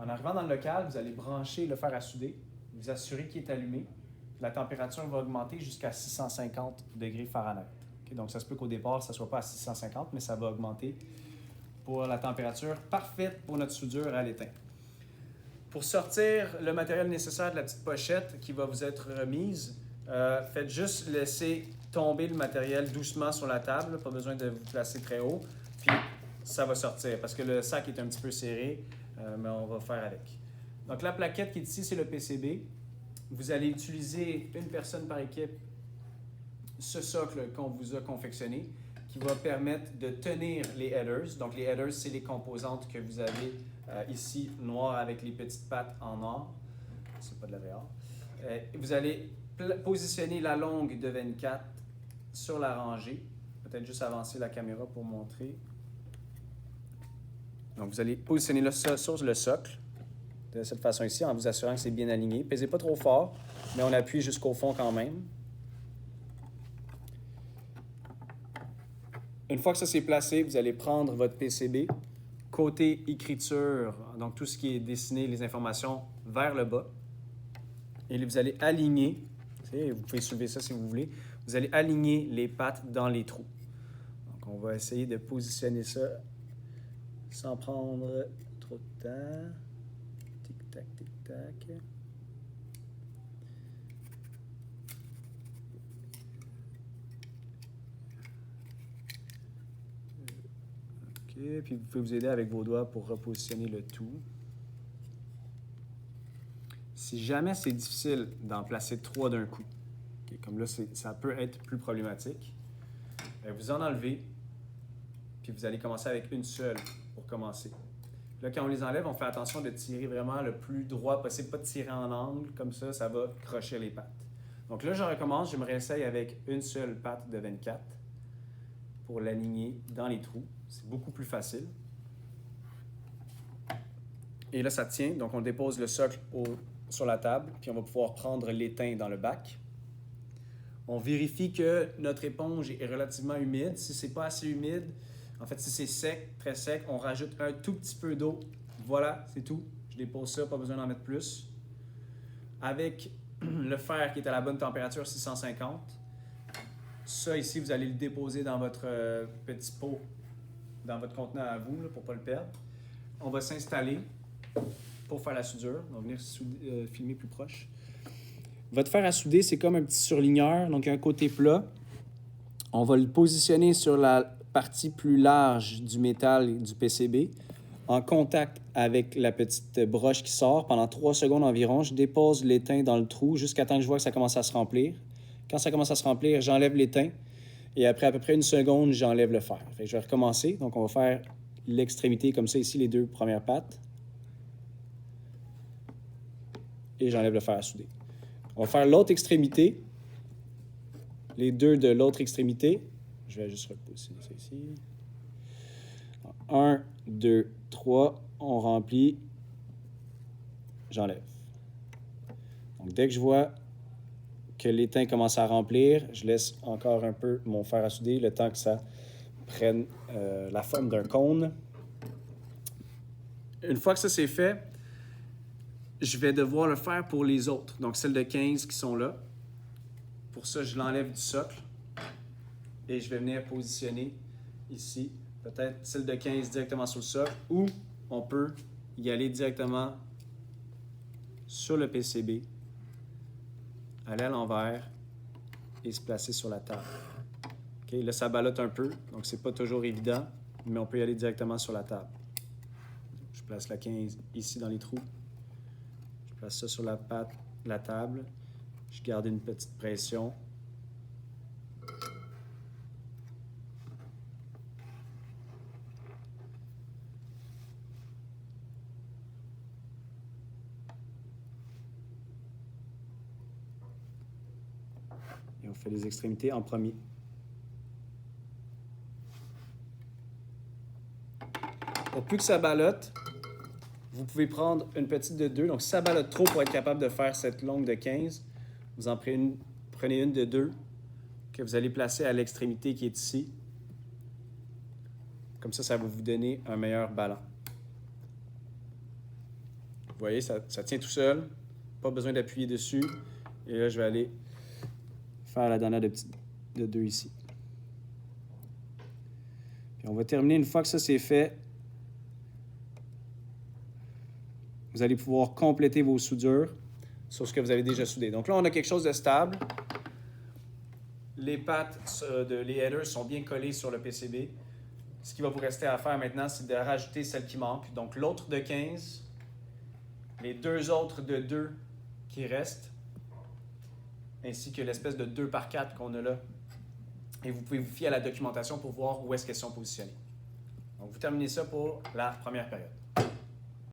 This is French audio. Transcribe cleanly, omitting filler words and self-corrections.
En arrivant dans le local, vous allez brancher le fer à souder, vous assurer qu'il est allumé. La température va augmenter jusqu'à 650 degrés Fahrenheit. Okay? Donc, ça se peut qu'au départ, ça ne soit pas à 650, mais ça va augmenter pour la température parfaite pour notre soudure à l'étain. Pour sortir le matériel nécessaire de la petite pochette qui va vous être remise, faites juste laisser tomber le matériel doucement sur la table, pas besoin de vous placer très haut, puis ça va sortir parce que le sac est un petit peu serré, mais on va faire avec. Donc la plaquette qui est ici, c'est le PCB. Vous allez utiliser une personne par équipe ce socle qu'on vous a confectionné qui va permettre de tenir les headers. Donc les headers, c'est les composantes que vous avez ici, noires avec les petites pattes en or. C'est pas de la VR. Vous allez positionner la longue de 24 sur la rangée. Peut-être juste avancer la caméra pour montrer. Donc, vous allez positionner ça sur le socle de cette façon ici en vous assurant que c'est bien aligné. Pesez pas trop fort, mais on appuie jusqu'au fond quand même. Une fois que ça s'est placé, vous allez prendre votre PCB, côté écriture, donc tout ce qui est dessiné, les informations, vers le bas. Et vous allez aligner, vous pouvez soulever ça si vous voulez, vous allez aligner les pattes dans les trous. Donc, on va essayer de positionner ça sans prendre trop de temps. Tic-tac, tic-tac. OK, puis vous pouvez vous aider avec vos doigts pour repositionner le tout. Si jamais c'est difficile d'en placer 3 d'un coup, okay, comme là, ça peut être plus problématique, vous en enlevez, puis vous allez commencer avec une seule pour commencer. Là, quand on les enlève, on fait attention de tirer vraiment le plus droit possible, pas de tirer en angle, comme ça va crocher les pattes. Donc là, je recommence, je me réessaye avec une seule patte de 24 pour l'aligner dans les trous. C'est beaucoup plus facile. Et là, ça tient, donc on dépose le socle sur la table, puis on va pouvoir prendre l'étain dans le bac. On vérifie que notre éponge est relativement humide. Si c'est pas assez humide, en fait, si c'est sec, très sec, on rajoute un tout petit peu d'eau. Voilà, c'est tout. Je dépose ça, pas besoin d'en mettre plus. Avec le fer qui est à la bonne température, 650. Ça ici, vous allez le déposer dans votre petit pot, dans votre contenant à vous, là, pour ne pas le perdre. On va s'installer pour faire la soudure. On va venir filmer plus proche. Votre fer à souder, c'est comme un petit surligneur, donc un côté plat. On va le positionner sur la partie plus large du métal et du PCB, en contact avec la petite broche qui sort. Pendant 3 secondes environ, je dépose l'étain dans le trou jusqu'à temps que je vois que ça commence à se remplir. Quand ça commence à se remplir, j'enlève l'étain et après à peu près 1 seconde, j'enlève le fer. Fait que je vais recommencer. Donc, on va faire l'extrémité comme ça ici, les 2 premières pattes. Et j'enlève le fer à souder. On va faire l'autre extrémité, les 2 de l'autre extrémité. Je vais juste repositionner ça ici. 1, 2, 3, on remplit, j'enlève. Donc, dès que je vois que l'étain commence à remplir, je laisse encore un peu mon fer à souder, le temps que ça prenne la forme d'un cône. Une fois que ça c'est fait, je vais devoir le faire pour les autres. Donc, celles de 15 qui sont là. Pour ça, je l'enlève du socle et je vais venir positionner ici, peut-être celle de 15 directement sur le socle, ou on peut y aller directement sur le PCB, aller à l'envers et se placer sur la table. Okay, là, ça ballotte un peu, donc c'est pas toujours évident, mais on peut y aller directement sur la table. Je place la 15 ici dans les trous. Je place ça sur la table. Je garde une petite pression. Et on fait les extrémités en premier. Pour plus que ça ballotte, vous pouvez prendre une petite de 2. Donc, si ça ballotte trop pour être capable de faire cette longue de 15, vous en prenez une de 2 que vous allez placer à l'extrémité qui est ici. Comme ça va vous donner un meilleur ballon. voyez, ça tient tout seul. Pas besoin d'appuyer dessus. Et là, je vais aller faire la dernière de 2 ici. Puis on va terminer une fois que ça c'est fait. Vous allez pouvoir compléter vos soudures sur ce que vous avez déjà soudé. Donc là, on a quelque chose de stable. Les pattes les headers sont bien collées sur le PCB. Ce qui va vous rester à faire maintenant, c'est de rajouter celle qui manque. Donc l'autre de 15, les 2 autres de 2 qui restent, ainsi que l'espèce de 2 par 4 qu'on a là. Et vous pouvez vous fier à la documentation pour voir où est-ce qu'elles sont positionnées. Donc vous terminez ça pour la première période.